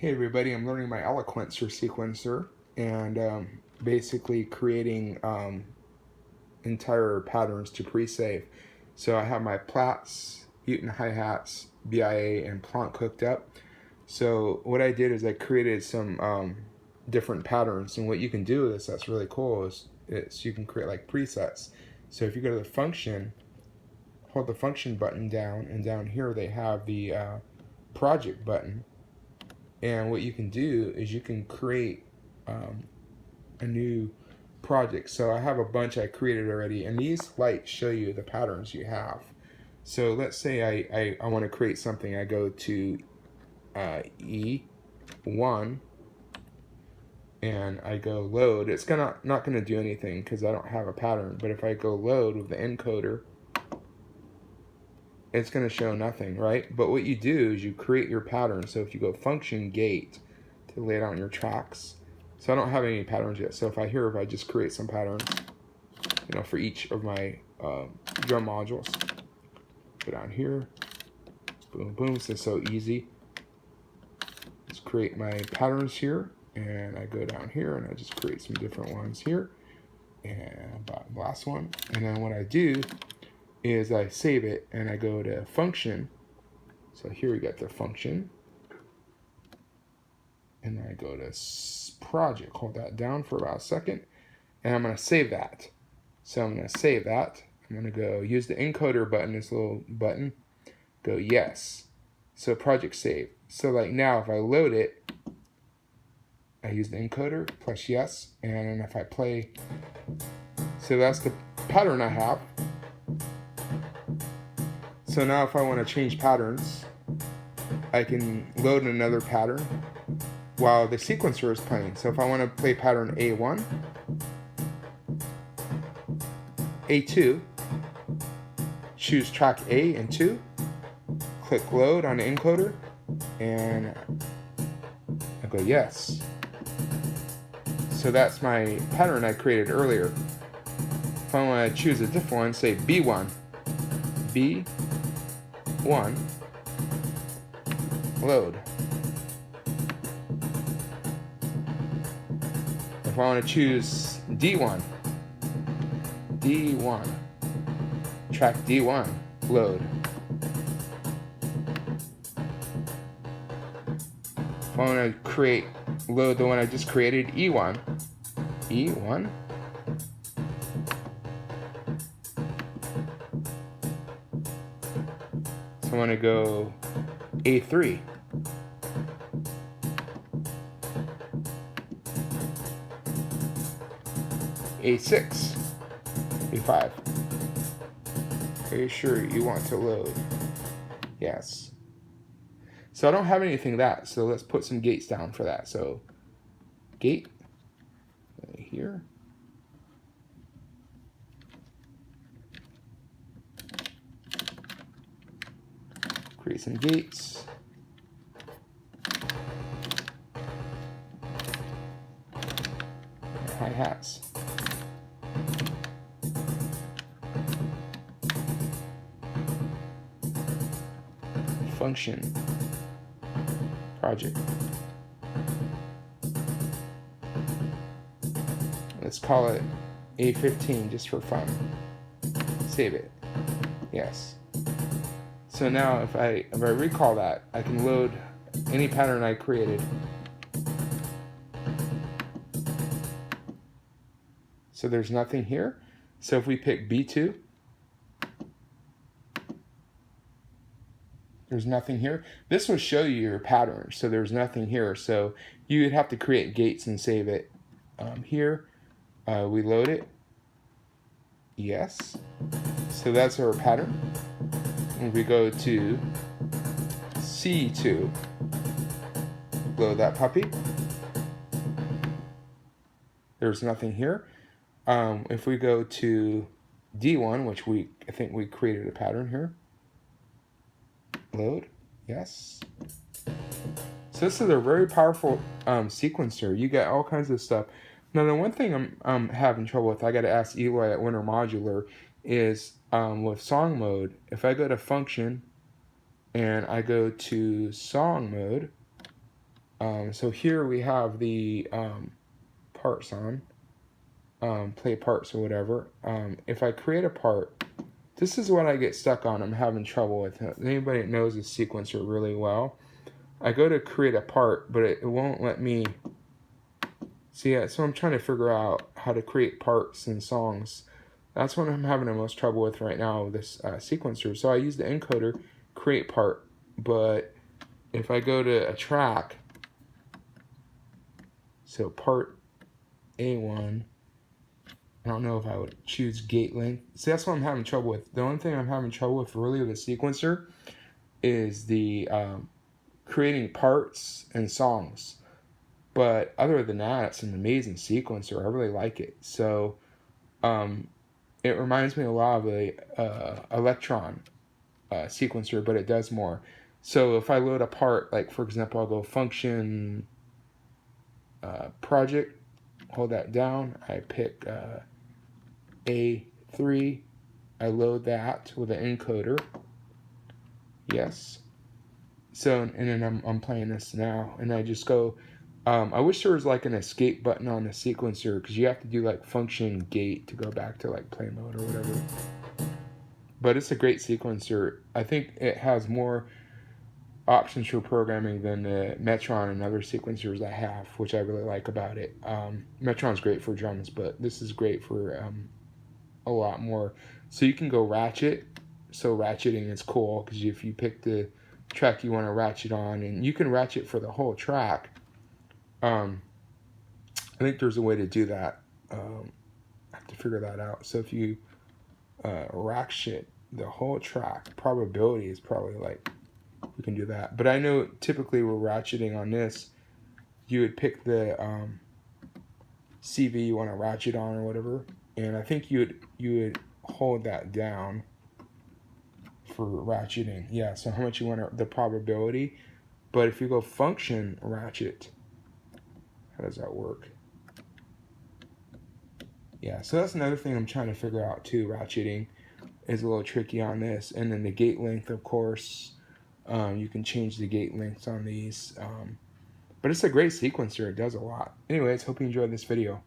Hey everybody, I'm learning my Eloquencer sequencer and basically creating entire patterns to pre-save. So I have my plats, Eaton hi-hats, BIA, and Planck hooked up. So what I did is I created some different patterns, and what you can do with this that's really cool is you can create like presets. So if you go to the function, hold the function button down, and down here they have the project button. And what you can do is you can create a new project. So I have a bunch I created already, and these lights show you the patterns you have. So let's say I want to create something. I go to E1 and I go load. It's not gonna do anything because I don't have a pattern. But if I go load with the encoder, it's going to show nothing, right? But what you do is you create your pattern. So if you go function gate to lay down your tracks, so I don't have any patterns yet. So if I just create some patterns, for each of my drum modules, go down here, boom, boom. This is so easy. Just create my patterns here, and I go down here and I just create some different ones here, and the last one. And then what I do is I save it and I go to function. So here we got the function, and then I go to project, hold that down for about a second, and I'm going to save that. So I'm going to save that. I'm going to go use the encoder button, this little button, go yes. So project save. So like now if I load it, I use the encoder plus yes, and if I play, so that's the pattern I have. So now if I want to change patterns, I can load another pattern while the sequencer is playing. So if I want to play pattern A1, A2, choose track A and 2, click load on the encoder, and I go yes. So that's my pattern I created earlier. If I want to choose a different one, say B1, B1, load. If I want to choose D1, track D1, load. If I want to load the one I just created, E1, so I want to go A3, A6, A5. Are you sure you want to load? Yes. So I don't have anything that, so let's put some gates down for that. So gate here. Create some gates. Hi-hats. Function. Project. Let's call it A15 just for fun. Save it. Yes. So now if I recall that, I can load any pattern I created. So there's nothing here. So if we pick B2, there's nothing here. This will show you your pattern. So there's nothing here. So you would have to create gates and save it. Here, we load it. Yes. So that's our pattern. And we go to C2, load that puppy. There's nothing here. If we go to D1, which I think we created a pattern here. Load, yes. So this is a very powerful sequencer. You get all kinds of stuff. Now the one thing I'm having trouble with, I got to ask Eloy at Winter Modular, is with song mode. If I go to function and I go to song mode, So here we have the parts on, play parts or whatever. If I create a part, this is what I get stuck on. I'm having trouble with it. Anybody that knows the sequencer really well, I go to create a part, but it won't let me. See, so I'm trying to figure out how to create parts and songs. That's what I'm having the most trouble with right now with this sequencer. So I use the encoder, create part, but if I go to a track, so part A1, I don't know if I would choose gate length. See, that's what I'm having trouble with. The only thing I'm having trouble with really with the sequencer is the creating parts and songs. But other than that, it's an amazing sequencer. I really like it. So it reminds me a lot of a Electron sequencer, but it does more. So if I load a part, like for example, I'll go function project, hold that down, I pick A3, I load that with an encoder. Yes. So, and then I'm playing this now, and I just go, I wish there was like an escape button on the sequencer, because you have to do like function gate to go back to like play mode or whatever. But it's a great sequencer. I think it has more options for programming than the Metron and other sequencers I have, which I really like about it. Metron's great for drums, but this is great for a lot more. So you can go ratchet. So ratcheting is cool, because if you pick the track you want to ratchet on, and you can ratchet for the whole track. I think there's a way to do that. I have to figure that out. So if you ratchet the whole track, probability is probably like, we can do that. But I know typically we're ratcheting on this, you would pick the CV you want to ratchet on or whatever, and I think you would hold that down for ratcheting. Yeah, so how much you want the probability. But if you go function ratchet, how does that work? Yeah, so that's another thing I'm trying to figure out too. Ratcheting is a little tricky on this. And then the gate length, of course, you can change the gate lengths on these. But it's a great sequencer. It does a lot. Anyways, hope you enjoyed this video.